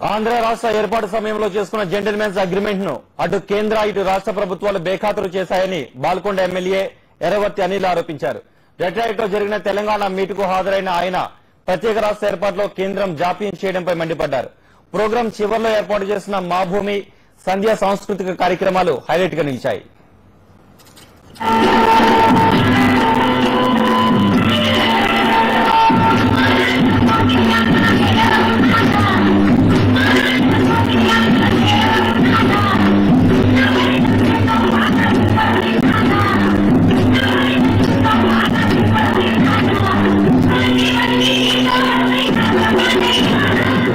ఆంధ్ర రాష్ట్ర ఏర్పాటు సమయంలో చేసుకున్న జెంటిల్మెన్స్ అగ్రిమెంట్ ను అటు కేంద్ర ఇటు రాష్ట్ర ప్రభుత్వాలు బేఖాతరు చేశాయని బాల్కొండ ఎమ్మెల్యే ఎర్రవర్తి అనిల్ ఆరోపించారు. డెట్రాయిట్ లో జరిగిన తెలంగాణ మీటుకు హాజరైన ఆయన ప్రత్యేక రాష్ట్ర ఏర్పాటులో కేంద్రం జాప్యం చేయడంపై మండిపడ్డారు. ప్రోగ్రాం చివర్లో ఏర్పాటు చేసిన మా భూమి సంధ్యా సాంస్కృతిక కార్యక్రమాలు హైలైట్ గా నిలిచాయి.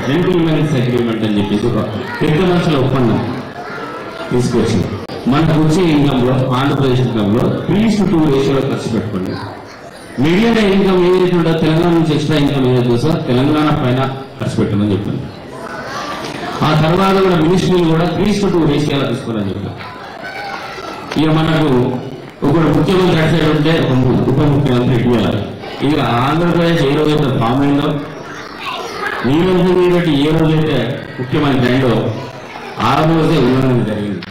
జెంటిల్మెన్స్ అగ్రిమెంట్ అని చెప్పేసి ఒక పెద్ద మనుషుల ఒప్పందం తీసుకొచ్చి మనకు వచ్చే ఇన్కమ్ లో ఆంధ్రప్రదేశ్ ఇన్కమ్ లో 3:2 రేషియోలో ఖర్చు పెట్టుకోండి. మిగిలిన ఇన్కమ్ ఏదైతే ఉంటుందో తెలంగాణ నుంచి ఎక్స్ట్రా ఇన్కమ్ ఏదైతే చూసో తెలంగాణ పైన ఖర్చు పెట్టమని చెప్తుంది. ఆ తర్వాత కూడా మినిస్ట్రీలు కూడా 3:2 రేషియోలో తీసుకోవాలని చెప్పారు. ఇక మనకు ఒక ముఖ్యమంత్రి అటు ఉంటే ఒక ఉప ముఖ్యమంత్రి ఇవ్వాలి. ఇక ఆంధ్రప్రదేశ్ ఏ రోజైతే ఫామ్ అయిందో నీలంజన్ రెడ్డి ఏ రోజైతే ముఖ్యమంత్రి అయిందో ఆ రోజే ఉండడం జరిగింది.